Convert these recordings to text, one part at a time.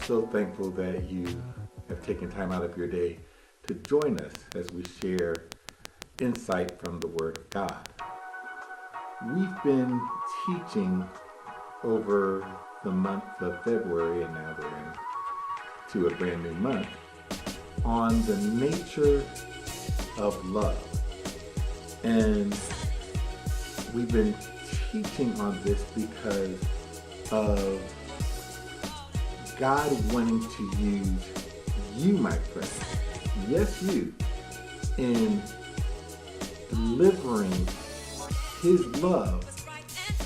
So thankful that you have taken time out of your day to join us as we share insight from the Word of God. We've been teaching over the month of February, and now we're into a brand new month, on the nature of love. And we've been teaching on this because of God wanting to use you, my friend, yes, you, in delivering His love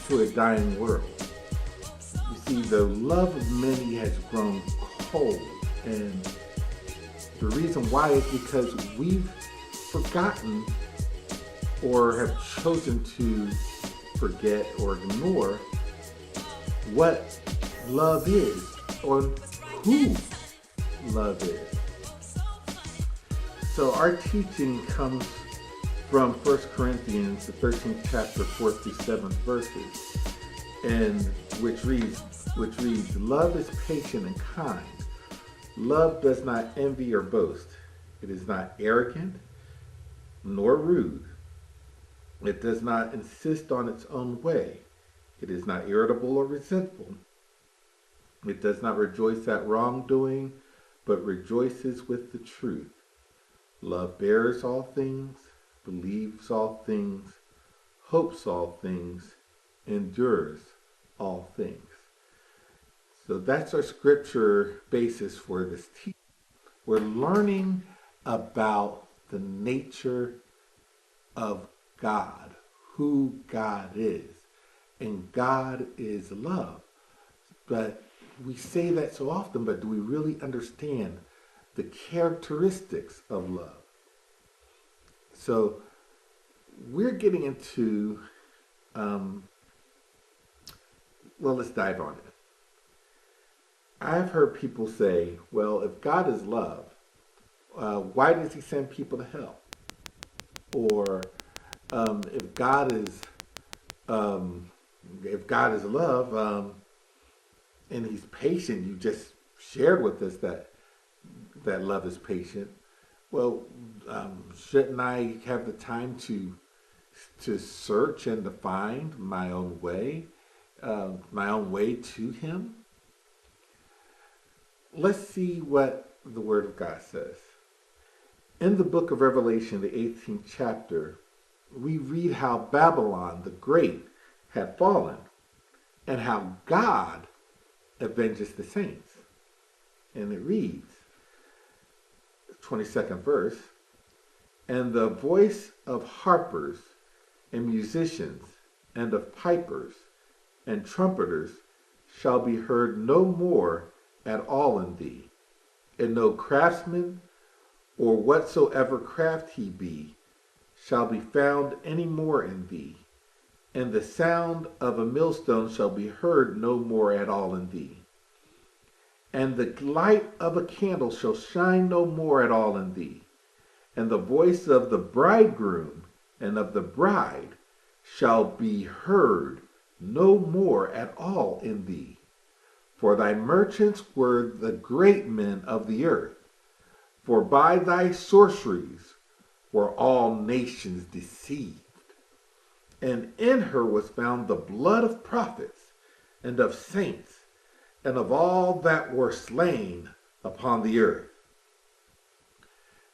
to a dying world. You see, the love of many has grown cold, and the reason why is because we've forgotten or have chosen to forget or ignore what love is, or who love is. So our teaching comes from 1 Corinthians, the 13th chapter, 4 through 7 verses, and which reads, love is patient and kind. Love does not envy or boast. It is not arrogant nor rude. It does not insist on its own way. It is not irritable or resentful. It does not rejoice at wrongdoing, but rejoices with the truth. Love bears all things, believes all things, hopes all things, endures all things. So that's our scripture basis for this teaching. We're learning about the nature of God, who God is. And God is love. But we say that so often, but do we really understand the characteristics of love? So we're getting into, let's dive on it. I've heard people say, well, if God is love, why does He send people to hell? Or if God is love, and He's patient, you just shared with us that love is patient. Well, shouldn't I have the time to search and to find my own way to Him? Let's see what the Word of God says. In the book of Revelation, the 18th chapter, we read how Babylon the Great had fallen and how God avenges the saints. And it reads, 22nd verse, and the voice of harpers and musicians and of pipers and trumpeters shall be heard no more at all in thee, and no craftsman or whatsoever craft he be shall be found any more in thee, and the sound of a millstone shall be heard no more at all in thee. And the light of a candle shall shine no more at all in thee, and the voice of the bridegroom and of the bride shall be heard no more at all in thee. For thy merchants were the great men of the earth, for by thy sorceries were all nations deceived. And in her was found the blood of prophets and of saints and of all that were slain upon the earth.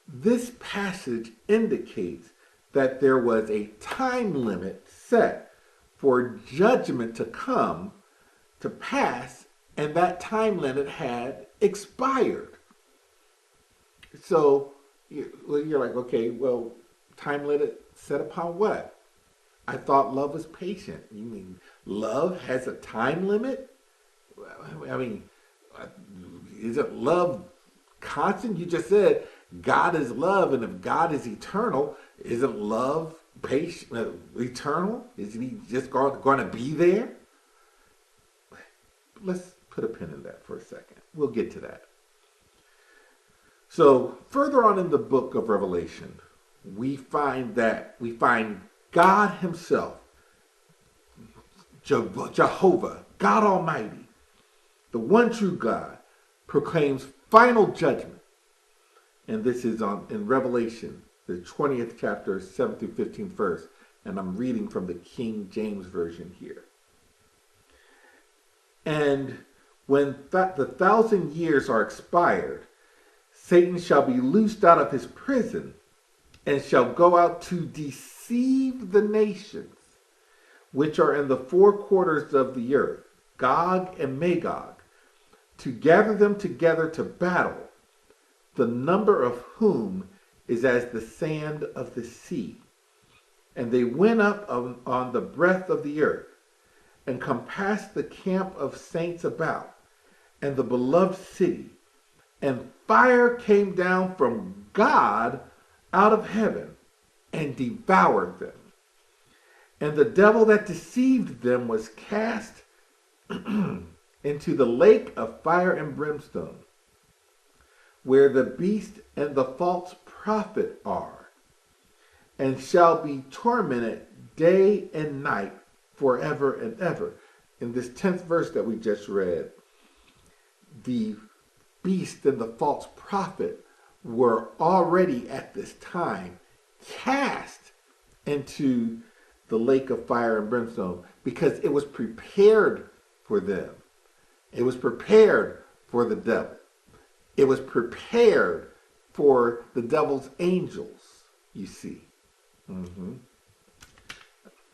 This passage indicates that there was a time limit set for judgment to come to pass, and that time limit had expired. So you're like, okay, well, time limit set upon what? I thought love was patient. You mean love has a time limit? I mean, is it love constant? You just said God is love, and if God is eternal, isn't love patient, eternal? Isn't he just going to be there? Let's put a pin in that for a second. We'll get to that. So further on in the book of Revelation, we find God himself, Jehovah, God Almighty, the one true God, proclaims final judgment. And this is in Revelation, the 20th chapter, 7th through 15th verse. And I'm reading from the King James Version here. And when the 1,000 years are expired, Satan shall be loosed out of his prison and shall go out to deceive the nations which are in the four quarters of the earth, Gog and Magog, to gather them together to battle, the number of whom is as the sand of the sea. And they went up on the breadth of the earth, and compassed the camp of saints about, and the beloved city. And fire came down from God out of heaven, and devoured them. And the devil that deceived them was cast into the lake of fire and brimstone, where the beast and the false prophet are, and shall be tormented day and night forever and ever. In this 10th verse that we just read, the beast and the false prophet were already at this time cast into the lake of fire and brimstone, because it was prepared for them. It was prepared for the devil. It was prepared for the devil's angels, you see.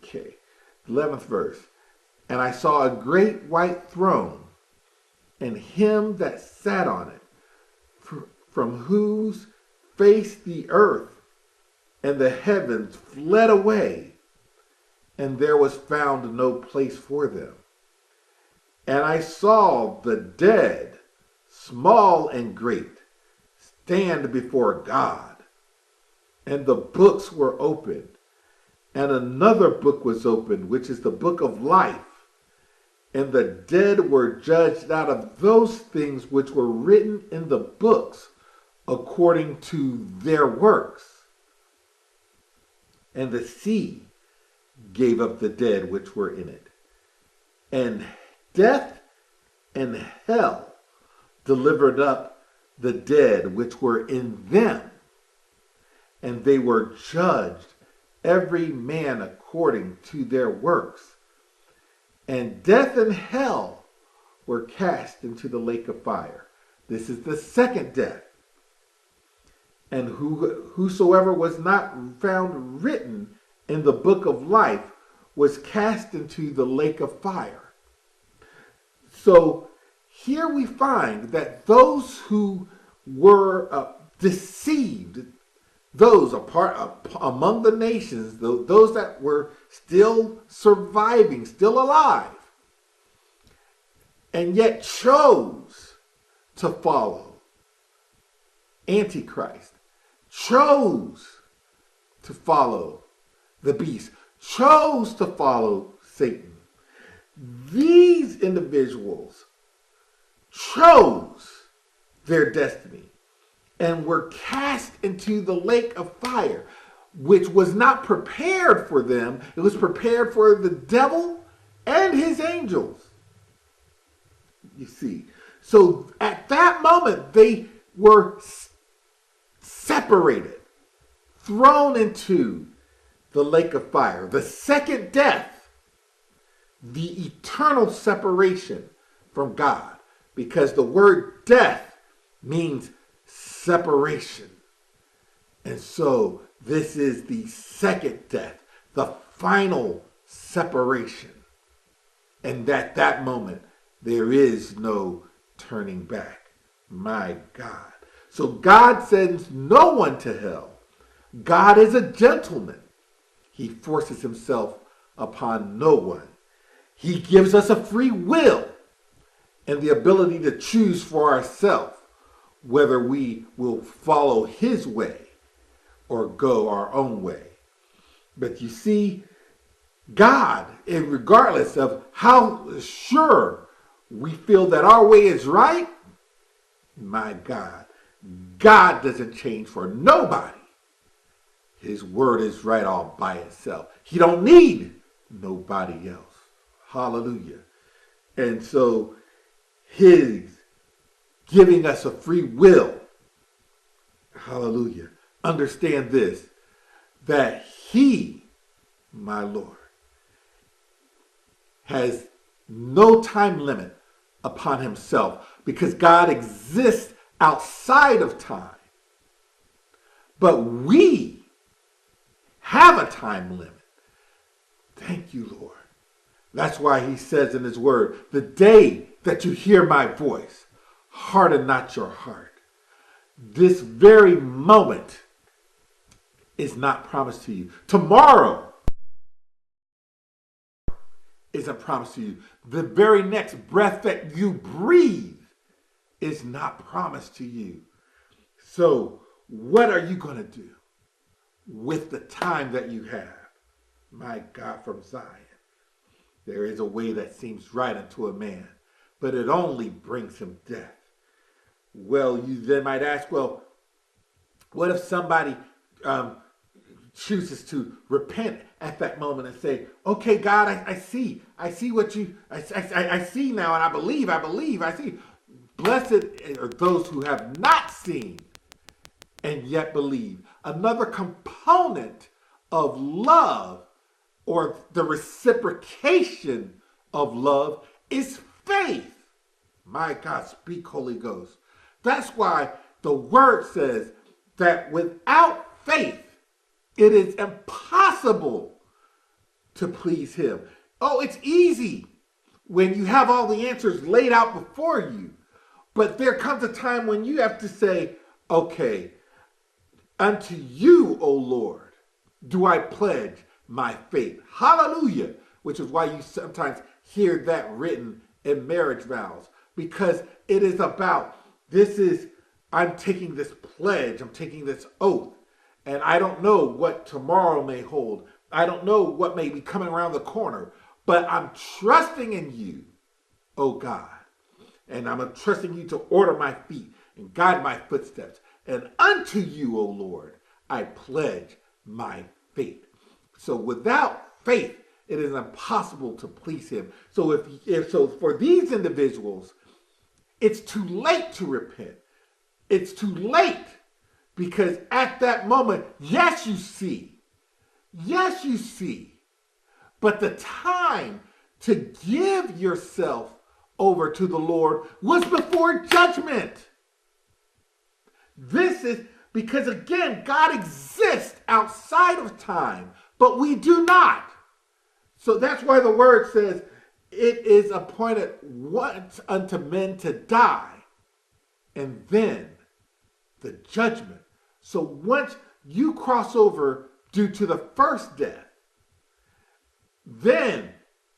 Okay. 11th verse. And I saw a great white throne, and him that sat on it, from whose face the earth and the heavens fled away, and there was found no place for them. And I saw the dead, small and great, stand before God, and the books were opened. And another book was opened, which is the book of life. And the dead were judged out of those things which were written in the books according to their works. And the sea gave up the dead which were in it. And death and hell delivered up the dead which were in them. And they were judged, every man according to their works. And death and hell were cast into the lake of fire. This is the second death. And whosoever was not found written in the book of life was cast into the lake of fire. So here we find that those who were deceived, those among the nations, those that were still surviving, still alive, and yet chose to follow Antichrist, chose to follow the beast, chose to follow Satan. These individuals chose their destiny and were cast into the lake of fire, which was not prepared for them. It was prepared for the devil and his angels. You see. So at that moment, they were separated, thrown into the lake of fire. The second death, the eternal separation from God, because the word death means separation. And so This is the second death, the final separation. And at that moment, there is no turning back. My God. So God sends no one to hell. God is a gentleman. He forces himself upon no one. He gives us a free will and the ability to choose for ourselves whether we will follow his way or go our own way. But you see, God, and regardless of how sure we feel that our way is right, my God, God doesn't change for nobody. His word is right all by itself. He don't need nobody else. Hallelujah. And so his giving us a free will, hallelujah, understand this, that he, my Lord, has no time limit upon himself because God exists outside of time. But we have a time limit. Thank you, Lord. That's why he says in his word, the day that you hear my voice, harden not your heart. This very moment is not promised to you. Tomorrow isn't promised to you. The very next breath that you breathe is not promised to you. So what are you going to do with the time that you have? My God, from Zion, there is a way that seems right unto a man, but it only brings him death. Well, you then might ask, well, what if somebody chooses to repent at that moment and say, okay, God, I see what you, I see now, and I believe, I see. Blessed are those who have not seen and yet believe. Another component of love, or the reciprocation of love, is faith. My God, speak Holy Ghost. That's why the word says that without faith, it is impossible to please him. Oh, it's easy when you have all the answers laid out before you. But there comes a time when you have to say, okay, unto you, O Lord, do I pledge my faith. Hallelujah. Which is why you sometimes hear that written in marriage vows. Because it is about, I'm taking this pledge, I'm taking this oath. And I don't know what tomorrow may hold. I don't know what may be coming around the corner. But I'm trusting in you, oh God. And I'm trusting you to order my feet and guide my footsteps. And unto you, O Lord, I pledge my faith. So without faith, it is impossible to please him. So if for these individuals, it's too late to repent. It's too late because at that moment, yes, you see. Yes, you see. But the time to give yourself over to the Lord was before judgment. This is because, again, God exists outside of time, but we do not. So that's why the word says it is appointed once unto men to die, and then the judgment. So once you cross over due to the first death, then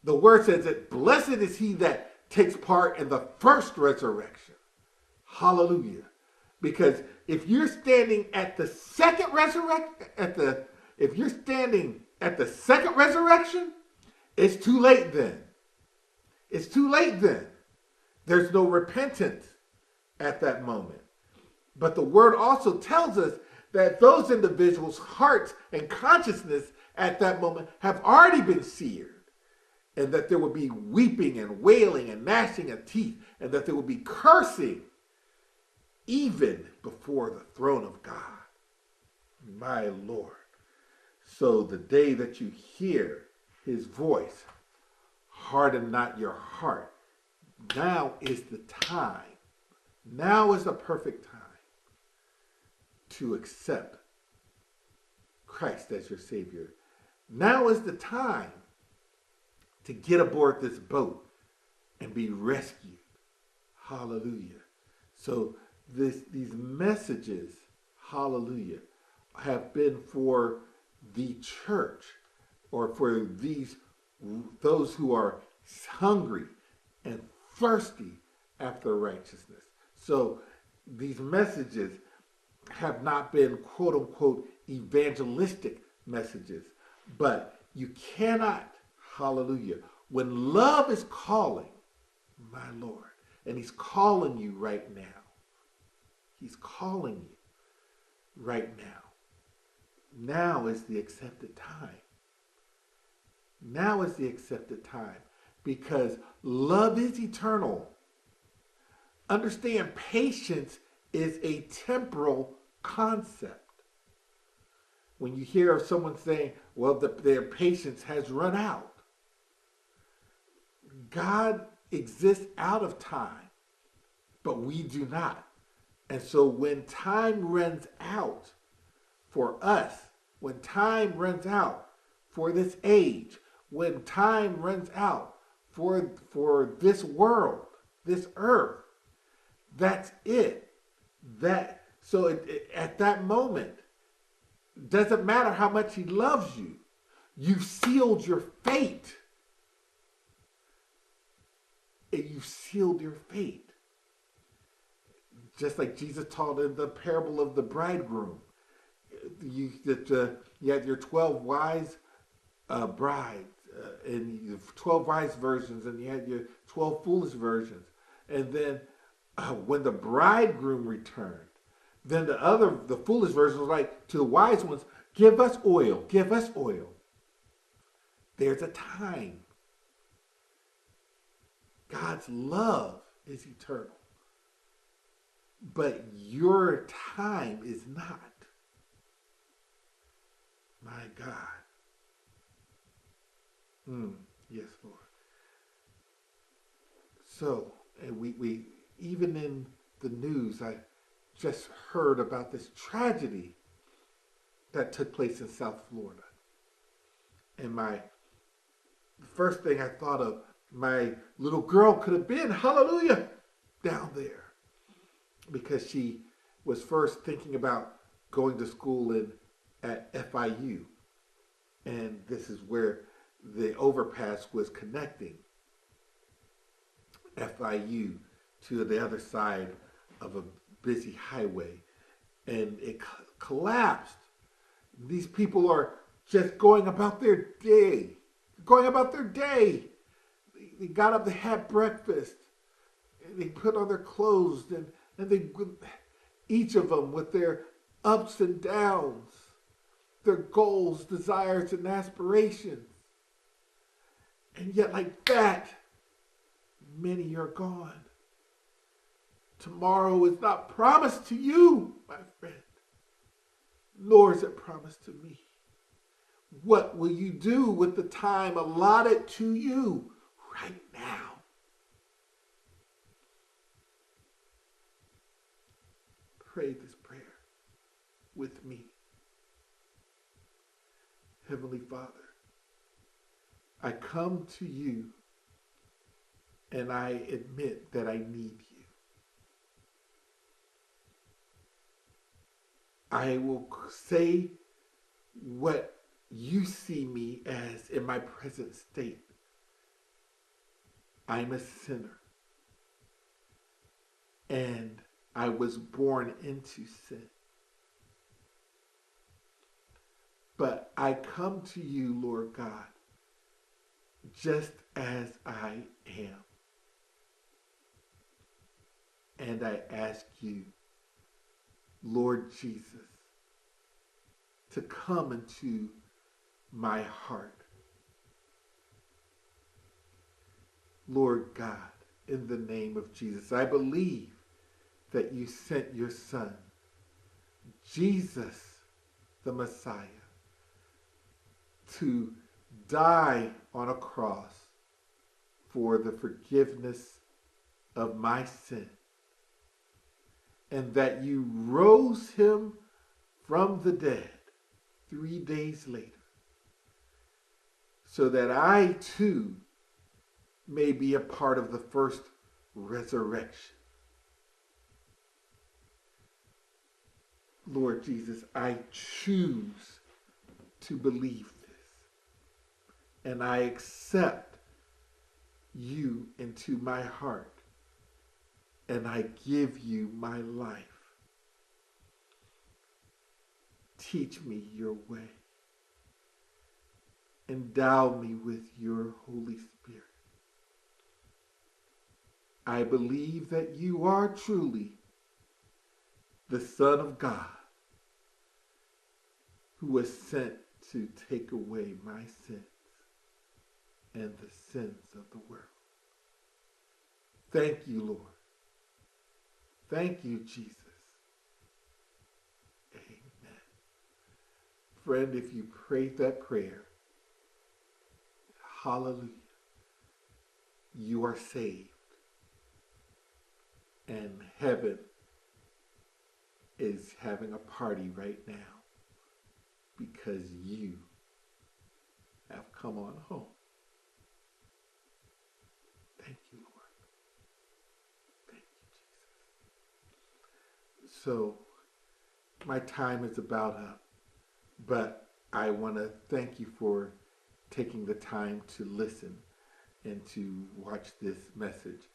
the word says that blessed is he that takes part in the first resurrection. Hallelujah. Because if you're standing at the second resurrection, if you're standing at the second resurrection, it's too late then. It's too late then. There's no repentance at that moment. But the word also tells us that those individuals' hearts and consciousness at that moment have already been seared. And that there will be weeping and wailing and gnashing of teeth. And that there will be cursing even before the throne of God. My Lord. So the day that you hear his voice, harden not your heart. Now is the time. Now is the perfect time to accept Christ as your Savior. Now is the time to get aboard this boat and be rescued. Hallelujah. So these messages, hallelujah, have been for the church, or for those who are hungry and thirsty after righteousness. So these messages have not been quote unquote evangelistic messages, but you cannot, hallelujah, when love is calling, my Lord, and he's calling you right now. He's calling you right now. Now is the accepted time. Now is the accepted time, because love is eternal. Understand, patience is a temporal concept. When you hear of someone saying, well, their patience has run out, God exists out of time, but we do not. And so when time runs out for us, when time runs out for this age, when time runs out for this world, this earth, that's it. At that moment, doesn't matter how much he loves you, you've sealed your fate. You've sealed your fate. Just like Jesus taught in the parable of the bridegroom. You had your 12 wise brides, and you have 12 wise virgins, and you had your 12 foolish virgins. And then when the bridegroom returned, then the foolish virgins was like to the wise ones, give us oil, give us oil. There's a time. God's love is eternal, but your time is not. My God. Yes, Lord. So, and we even in the news, I just heard about this tragedy that took place in South Florida. And the first thing I thought of, my little girl could have been, hallelujah, down there. Because she was first thinking about going to school at FIU. And this is where the overpass was connecting FIU to the other side of a busy highway. And it collapsed. These people are just going about their day. They got up, they had breakfast, and they put on their clothes, and they, each of them with their ups and downs, their goals, desires, and aspirations. And yet like that, many are gone. Tomorrow is not promised to you, my friend, nor is it promised to me. What will you do with the time allotted to you right now? Pray this prayer with me. Heavenly Father, I come to you and I admit that I need you. I will say what you see me as in my present state. I'm a sinner. And I was born into sin. But I come to you, Lord God, just as I am. And I ask you, Lord Jesus, to come into my heart. Lord God, in the name of Jesus, I believe that you sent your Son, Jesus, the Messiah, to die on a cross for the forgiveness of my sin, and that you rose him from the dead 3 days later, so that I too may be a part of the first resurrection. Lord Jesus, I choose to believe this, and I accept you into my heart, and I give you my life. Teach me your way. Endow me with your Holy Spirit. I believe that you are truly the Son of God, who was sent to take away my sins and the sins of the world. Thank you, Lord. Thank you, Jesus. Amen. Friend, if you prayed that prayer, hallelujah, you are saved. And heaven is having a party right now because you have come on home. Thank you, Lord. Thank you, Jesus. So, my time is about up, but I want to thank you for taking the time to listen and to watch this message.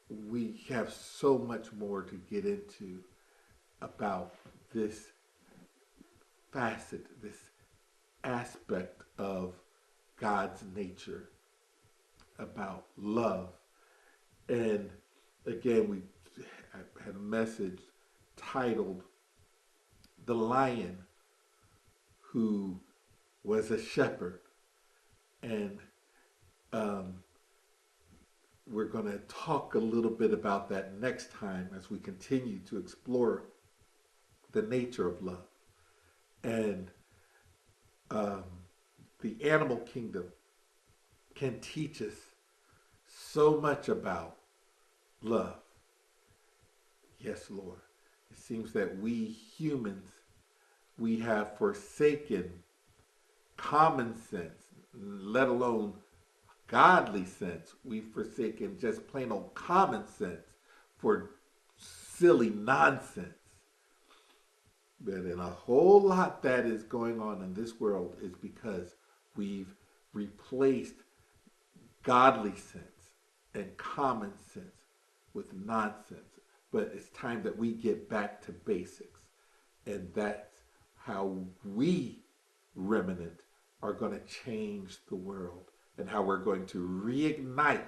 We have so much more to get into about this facet, this aspect of God's nature, about love. And again, I had a message titled "The Lion Who Was a Shepherd." And we're going to talk a little bit about that next time as we continue to explore the nature of love. And the animal kingdom can teach us so much about love. Yes, Lord. It seems that we humans, we have forsaken common sense, let alone godly sense. We've forsaken just plain old common sense for silly nonsense. But in a whole lot that is going on in this world is because we've replaced godly sense and common sense with nonsense. But it's time that we get back to basics. And that's how we, remnant, are going to change the world, and how we're going to reignite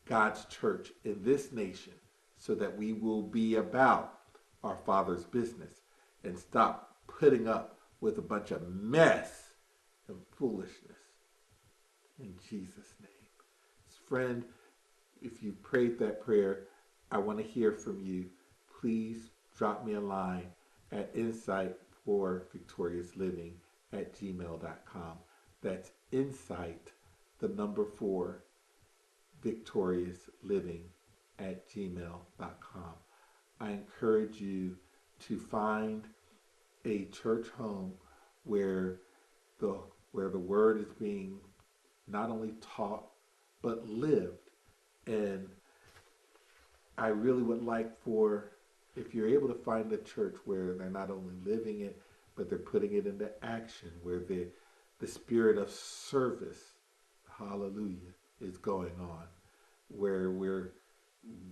God's church in this nation so that we will be about our Father's business and stop putting up with a bunch of mess and foolishness. In Jesus' name. Friend, if you prayed that prayer, I want to hear from you. Please drop me a line at insightforvictoriousliving@gmail.com. That's insight, the number 4, victoriousliving@gmail.com. I encourage you to find a church home where the word is being not only taught but lived. And I really would like for, if you're able to find a church where they're not only living it, but they're putting it into action, where the spirit of service, hallelujah, is going on, where we're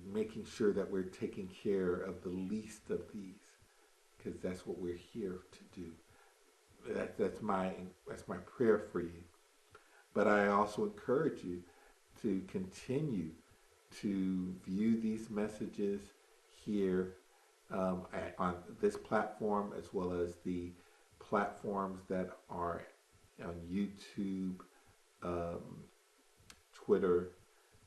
making sure that we're taking care of the least of these, because that's what we're here to do. That's my prayer for you. But I also encourage you to continue to view these messages here on this platform, as well as the platforms that are on YouTube, Twitter.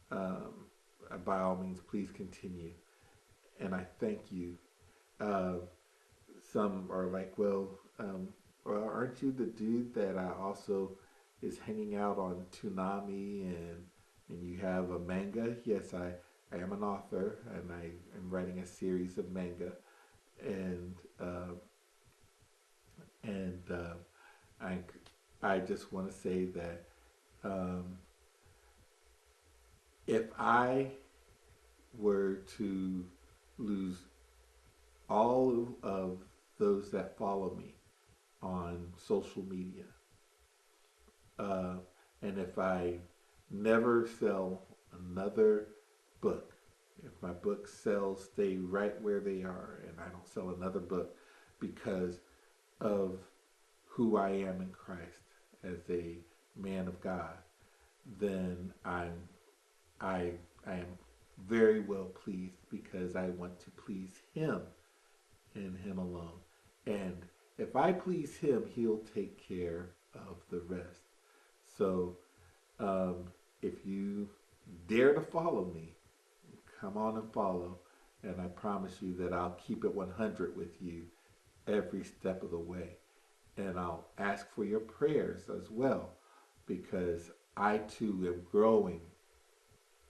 By all means, please continue. And I thank you. Some are like, well, aren't you the dude that I also is hanging out on Toonami and you have a manga? Yes, I am an author, and I am writing a series of manga, and I, I just want to say that um, if I were to lose all of those that follow me on social media, uh, and if I never sell another book, if my book sales stay right where they are, and I don't sell another book because of who I am in Christ as a man of God, then I I am very well pleased because I want to please Him and Him alone. And if I please Him, He'll take care of the rest. So um, if you dare to follow me, come on and follow. And I promise you that I'll keep it 100 with you every step of the way. And I'll ask for your prayers as well because I too am growing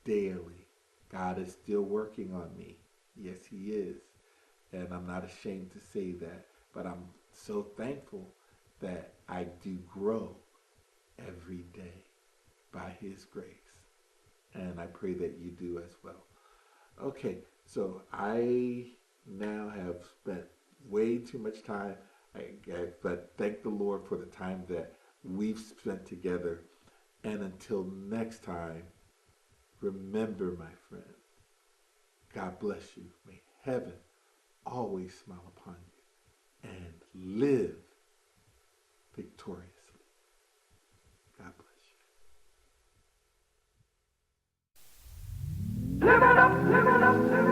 daily. God is still working on me. Yes, He is. And I'm not ashamed to say that. But I'm so thankful that I do grow every day by His grace. And I pray that you do as well. Okay, so I now have spent way too much time, but thank the Lord for the time that we've spent together. And until next time, remember, my friend, God bless you. May heaven always smile upon you and live victoriously. God bless you. Live it up, live it up, live it up.